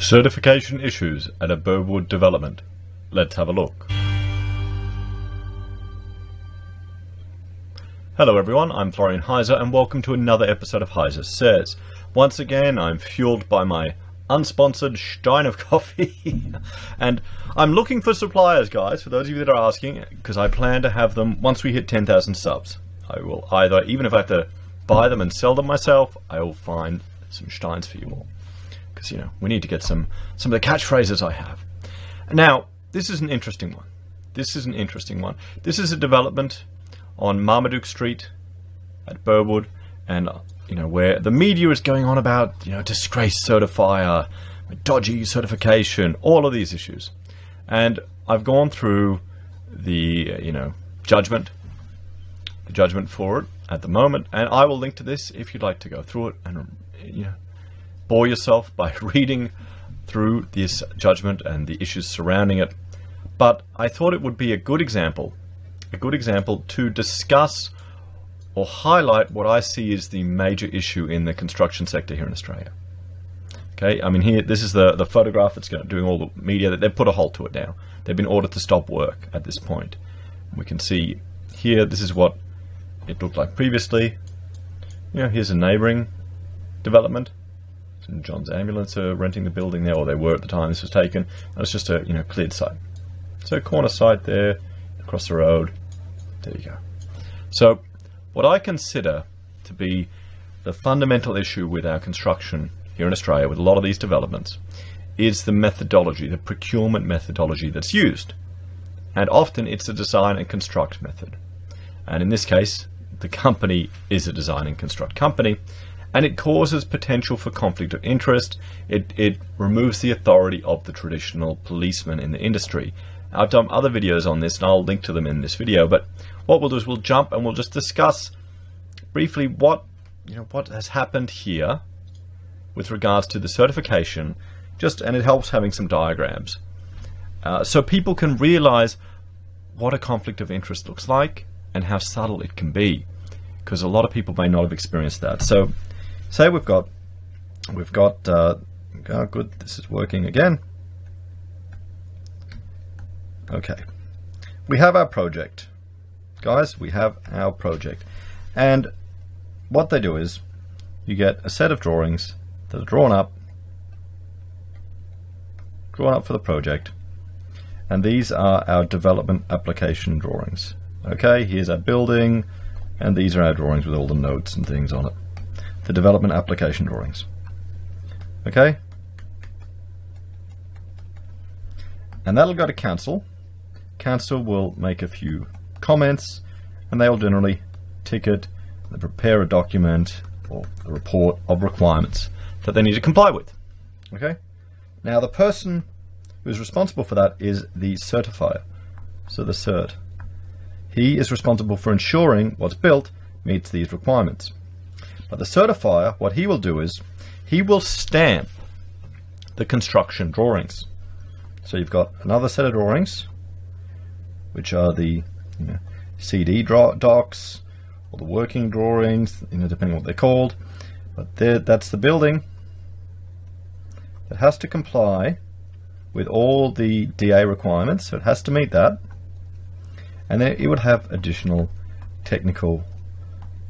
Certification issues at a Burwood development. Let's have a look. Hello everyone, I'm Florian Heise and welcome to another episode of Heise Says. Once again, I'm fueled by my unsponsored stein of coffee and I'm looking for suppliers, guys, for those of you that are asking, because I plan to have them once we hit 10,000 subs. I will either, even if I have to buy them and sell them myself, I will find some steins for you all. Because, you know, we need to get some of the catchphrases I have. Now, this is an interesting one. This is a development on Marmaduke Street at Burwood, and you know, where the media is going on about, you know, disgraced certifier, dodgy certification, all of these issues. And I've gone through the judgment for it at the moment, and I will link to this if you'd like to go through it and bore yourself by reading through this judgment and the issues surrounding it. But I thought it would be a good example to discuss or highlight what I see as the major issue in the construction sector here in Australia. Okay, I mean, here, this is the photograph that's doing all the media. That they've put a halt to it now. They've been ordered to stop work at this point. We can see here, this is what it looked like previously. You know, here's a neighbouring development. St. John's Ambulance are renting the building there, or they were at the time this was taken. And it's just a cleared site. So corner site there, across the road. There you go. So what I consider to be the fundamental issue with our construction here in Australia, with a lot of these developments, is the methodology, the procurement methodology that's used. And often it's a design and construct method. And in this case, the company is a design and construct company, and it causes potential for conflict of interest. It removes the authority of the traditional policeman in the industry. I've done other videos on this and I'll link to them in this video, but what we'll do is we'll jump and we'll just discuss briefly what has happened here with regards to the certification, and it helps having some diagrams so people can realize what a conflict of interest looks like and how subtle it can be, because a lot of people may not have experienced that. So say we've got oh good, this is working again. Okay, we have our project, guys. We have our project, and what they do is you get a set of drawings that are drawn up for the project, and these are our development application drawings. Okay, here's our building, and these are our drawings with all the notes and things on it. The development application drawings. Okay, and that'll go to council. Council will make a few comments, and they'll generally tick it and prepare a document or a report of requirements that they need to comply with. Okay, now the person who's responsible for that is the certifier, so the cert. He is responsible for ensuring what's built meets these requirements. But the certifier, what he will do is he will stamp the construction drawings. So you've got another set of drawings, which are the CD docs or the working drawings, depending on what they're called. But that's the building that has to comply with all the DA requirements, so it has to meet that. And then it would have additional technical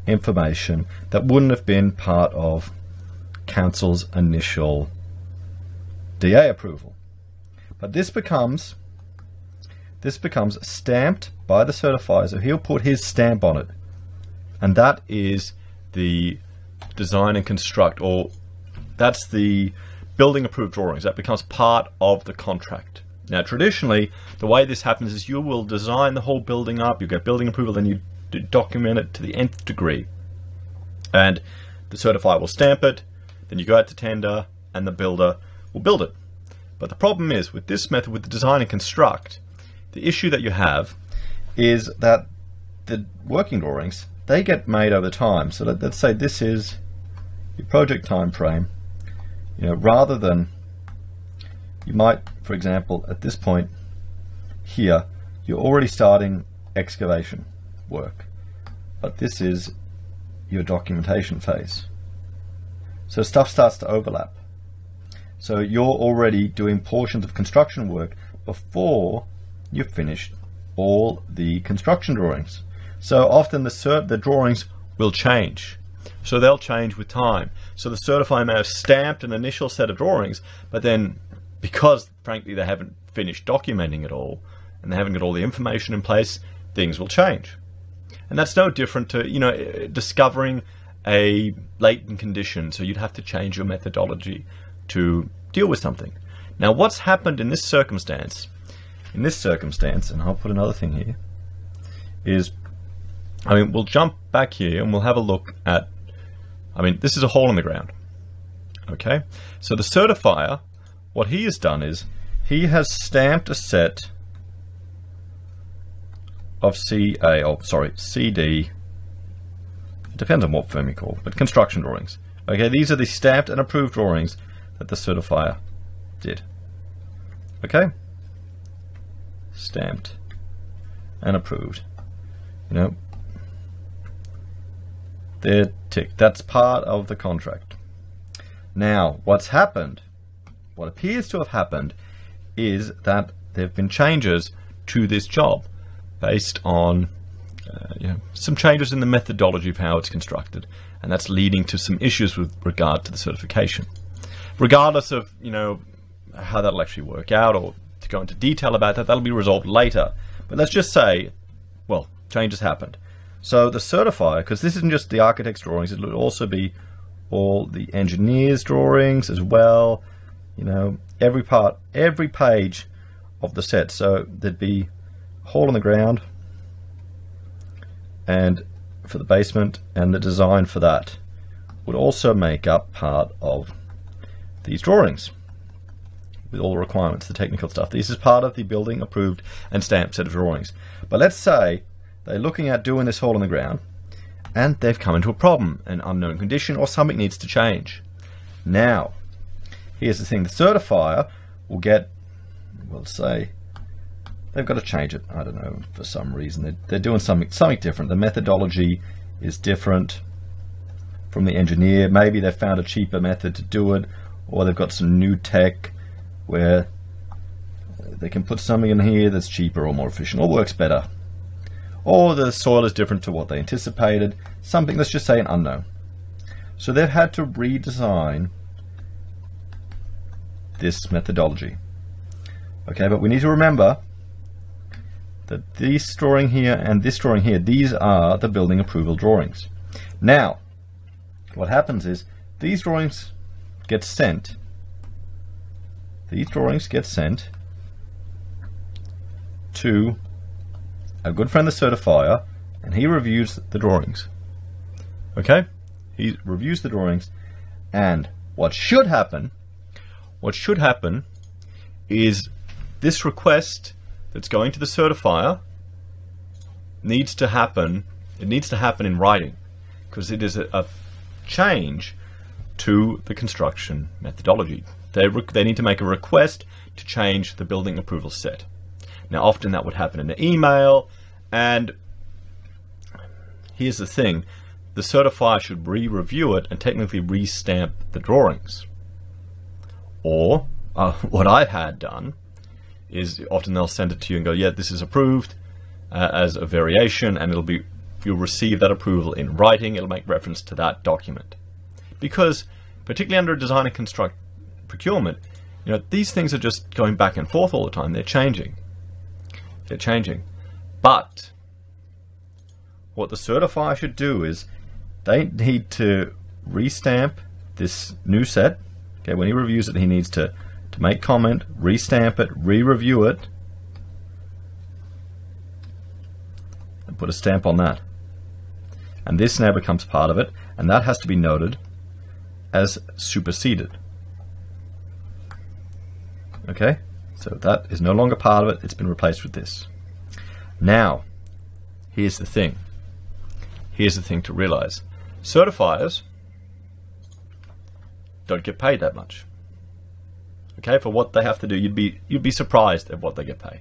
information that wouldn't have been part of council's initial DA approval. But this becomes stamped by the certifier, so he'll put his stamp on it, and that is the design and construct, or that's the building approved drawings. That becomes part of the contract. Now traditionally, the way this happens is you will design the whole building up, you get building approval, then you document it to the nth degree, and the certifier will stamp it, then you go out to tender and the builder will build it. But the problem is with this method, with the design and construct, the issue that you have is that the working drawings, they get made over time. So let's say this is your project time frame. Rather than, you might, for example, at this point here, you're already starting excavation work, but this is your documentation phase. So stuff starts to overlap. So you're already doing portions of construction work before you've finished all the construction drawings. So often the drawings will change. So they'll change with time. So the certifier may have stamped an initial set of drawings, but then because frankly they haven't finished documenting it all and they haven't got all the information in place, things will change. And that's no different to, you know, discovering a latent condition. So you'd have to change your methodology to deal with something. Now what's happened in this circumstance, and I'll put another thing here, is, I mean, we'll jump back here and we'll have a look at, I mean, this is a hole in the ground. Okay, so the certifier, what he has done is he has stamped a set of CD, it depends on what firm you call, but construction drawings. Okay, these are the stamped and approved drawings that the certifier did. Okay, stamped and approved. You know, they're ticked. That's part of the contract. Now, what's happened, what appears to have happened, is that there have been changes to this job based on some changes in the methodology of how it's constructed, and that's leading to some issues with regard to the certification. Regardless of, you know, how that'll actually work out, or to go into detail about that, that'll be resolved later. But let's just say, well, changes happened. So the certifier, because this isn't just the architect's drawings, it'll also be all the engineer's drawings as well, you know, every part, every page of the set. So there'd be a hole in the ground, and for the basement, and the design for that would also make up part of these drawings with all the requirements, the technical stuff. This is part of the building approved and stamped set of drawings. But let's say they're looking at doing this hole in the ground and they've come into a problem, an unknown condition, or something needs to change. Now, here's the thing, the certifier will get, we'll say, they've got to change it. I don't know, for some reason. They're doing something different. The methodology is different from the engineer. Maybe they've found a cheaper method to do it, or they've got some new tech where they can put something in here that's cheaper or more efficient or works better. Or the soil is different to what they anticipated. Something, let's just say an unknown. So they've had to redesign this methodology. Okay, but we need to remember that this drawing here and this drawing here, these are the building approval drawings. Now, what happens is these drawings get sent. These drawings get sent to a good friend, the certifier, and he reviews the drawings. Okay? He reviews the drawings, and what should happen is this request that's going to the certifier needs to happen. It needs to happen in writing, because it is a change to the construction methodology. They need to make a request to change the building approval set. Now, often that would happen in an email, and here's the thing, the certifier should re-review it and technically re-stamp the drawings. Or, what I've had done is often they'll send it to you and go, yeah, this is approved as a variation, and you'll receive that approval in writing. It'll make reference to that document. Because, particularly under design and construct procurement, you know, these things are just going back and forth all the time. They're changing. They're changing. But what the certifier should do is they need to restamp this new set. Okay, when he reviews it, he needs to make comment, restamp it, re-review it, and put a stamp on that. And this now becomes part of it, and that has to be noted as superseded. Okay, so that is no longer part of it, it's been replaced with this. Now, here's the thing. Here's the thing to realize. Certifiers don't get paid that much. Okay, for what they have to do, you'd be surprised at what they get paid.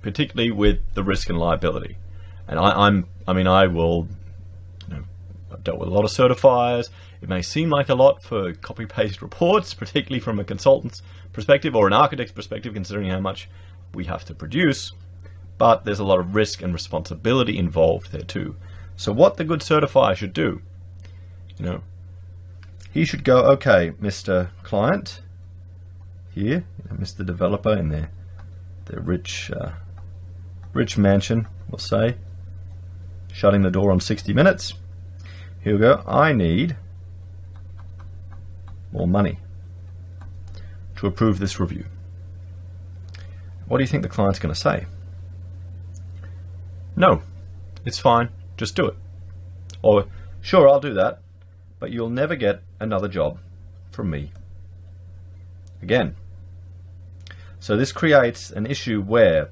Particularly with the risk and liability. And I will, you know, I've dealt with a lot of certifiers. It may seem like a lot for copy-paste reports, particularly from a consultant's perspective or an architect's perspective, considering how much we have to produce, but there's a lot of risk and responsibility involved there too. So what the good certifier should do, he should go, okay, Mr. Client, here, Mr. Developer in their rich mansion, we'll say, shutting the door on 60 minutes. Here we go. I need more money to approve this review. What do you think the client's going to say? No, it's fine, just do it. Or, sure, I'll do that, but you'll never get another job from me again. So this creates an issue where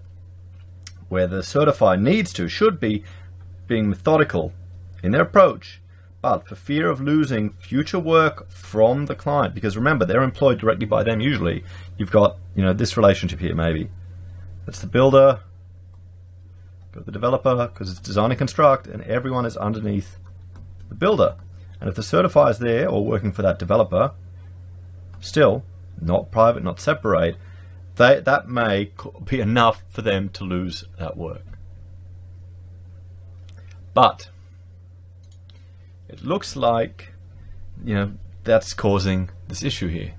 the certifier should be being methodical in their approach, but for fear of losing future work from the client, because remember, they're employed directly by them usually. You've got, this relationship here maybe. That's the builder, got the developer, because it's design and construct, and everyone is underneath the builder. And if the certifier is there or working for that developer, still not private, not separate, that may be enough for them to lose that work. But it looks like that's causing this issue here,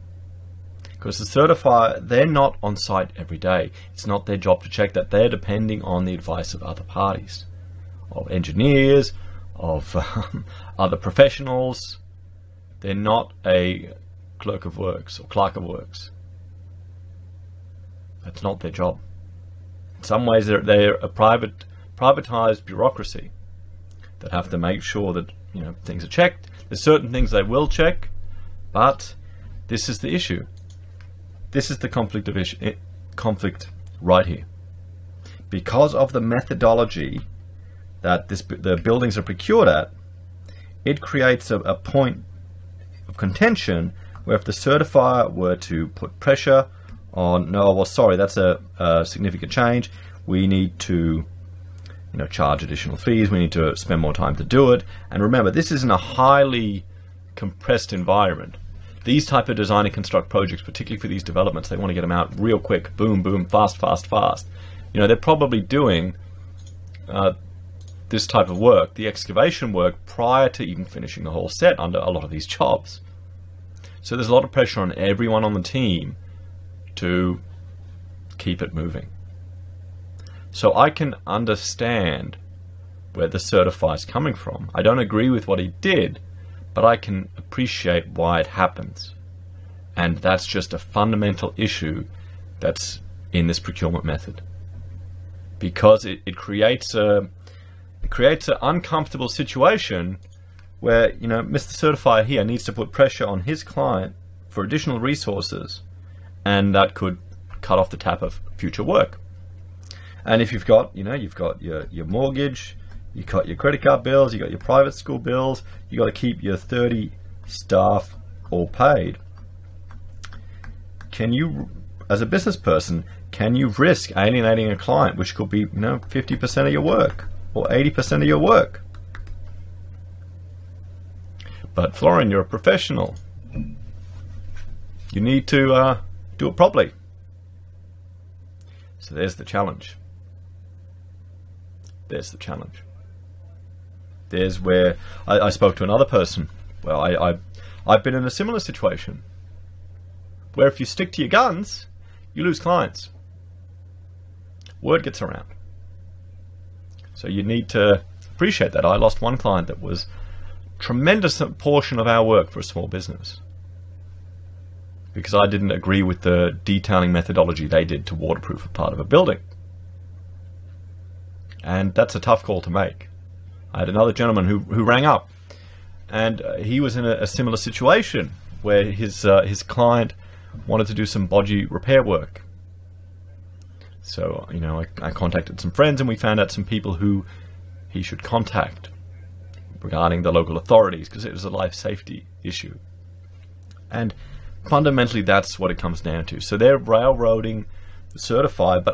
because the certifier, they're not on site every day. It's not their job to check that. They're depending on the advice of other parties, of engineers, of other professionals. They're not a clerk of works or clerk of works. That's not their job. In some ways, they're a privatized bureaucracy that have to make sure that things are checked. There's certain things they will check, but this is the issue. This is the conflict right here. Because of the methodology that the buildings are procured at, it creates a point of contention where if the certifier were to put pressure on, no, well, sorry, that's a significant change, we need to charge additional fees, we need to spend more time to do it. And remember, this is in a highly compressed environment. These type of design and construct projects, particularly for these developments, they want to get them out real quick, boom, boom, fast, fast, fast. They're probably doing this type of work, the excavation work, prior to even finishing the whole set under a lot of these jobs. So there's a lot of pressure on everyone on the team to keep it moving. So I can understand where the certifier is coming from. I don't agree with what he did, but I can appreciate why it happens. And that's just a fundamental issue that's in this procurement method. Because it creates an uncomfortable situation where, Mr. Certifier here needs to put pressure on his client for additional resources, and that could cut off the tap of future work. And if you've got, you've got your mortgage, you've got your credit card bills, you've got your private school bills, you've got to keep your 30 staff all paid. Can you, as a business person, can you risk alienating a client, which could be 50% of your work or 80% of your work? But Florian, you're a professional. You need to do it properly. So there's the challenge. There's the challenge. There's where I spoke to another person. Well, I've been in a similar situation where if you stick to your guns, you lose clients. Word gets around. So you need to appreciate that. I lost one client that was a tremendous portion of our work for a small business because I didn't agree with the detailing methodology they did to waterproof a part of a building. And that's a tough call to make. I had another gentleman who rang up, and he was in a similar situation where his client wanted to do some bodgy repair work. So, I contacted some friends, and we found out some people who he should contact regarding the local authorities, because it was a life safety issue. And fundamentally, that's what it comes down to. So they're railroading the certifier, but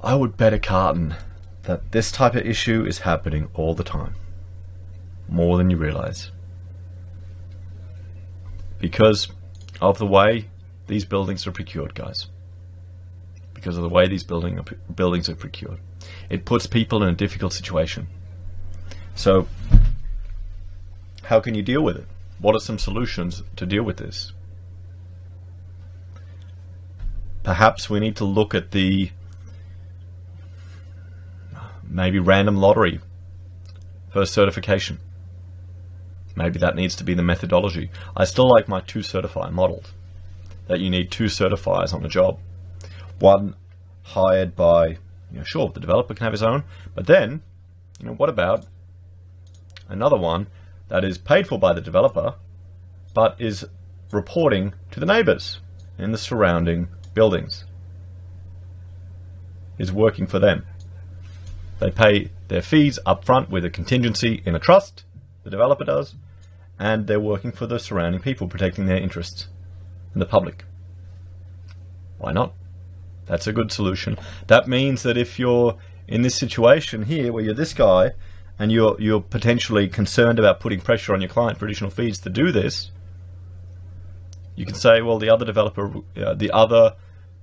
I would bet a carton that this type of issue is happening all the time, more than you realize. because of the way these buildings are procured, guys. Because of the way these buildings are procured. It puts people in a difficult situation. So, how can you deal with it? What are some solutions to deal with this? Perhaps we need to look at the maybe random lottery for certification. Maybe that needs to be the methodology. I still like my 2 certifier model, that you need 2 certifiers on a job. One hired by, sure, the developer can have his own, but then, what about another one that is paid for by the developer, but is reporting to the neighbors in the surrounding buildings, is working for them. They pay their fees up front with a contingency in a trust, the developer does, and they're working for the surrounding people, protecting their interests and the public. Why not? That's a good solution. That means that if you're in this situation here, where you're this guy, and you're potentially concerned about putting pressure on your client for additional fees to do this, you can say, well, the other developer, the other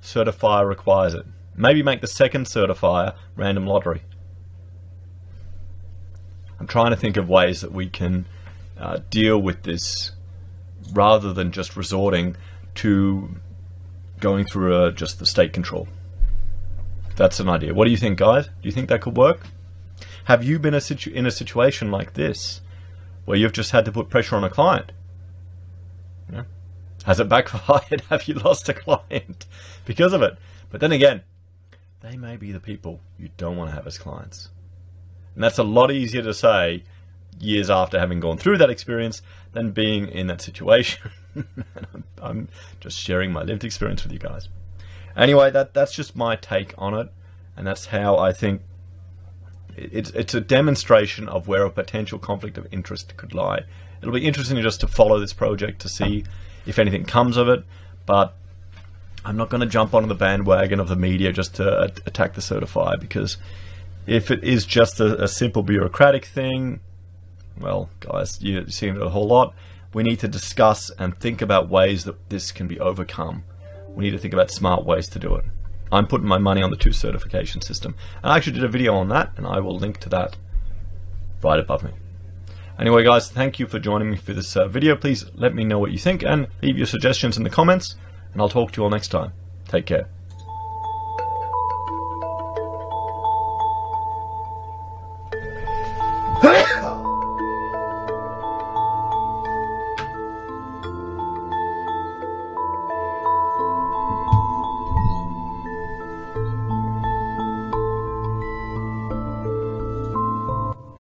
certifier requires it. Maybe make the second certifier random lottery. I'm trying to think of ways that we can deal with this rather than just resorting to going through just the state control. That's an idea. What do you think, guys? Do you think that could work? Have you been in a situation like this where you've just had to put pressure on a client? Has it backfired? Have you lost a client because of it? But then again, they may be the people you don't want to have as clients. And that's a lot easier to say years after having gone through that experience than being in that situation. I'm just sharing my lived experience with you guys. Anyway, that's just my take on it, and that's how I think it's a demonstration of where a potential conflict of interest could lie. It'll be interesting just to follow this project to see if anything comes of it, but I'm not going to jump onto the bandwagon of the media just to attack the certifier, because if it is just a simple bureaucratic thing, well, guys, you've seen it a whole lot. We need to discuss and think about ways that this can be overcome. We need to think about smart ways to do it. I'm putting my money on the 2 certification system. And I actually did a video on that, and I will link to that right above me. Anyway, guys, thank you for joining me for this video. Please let me know what you think and leave your suggestions in the comments, and I'll talk to you all next time. Take care.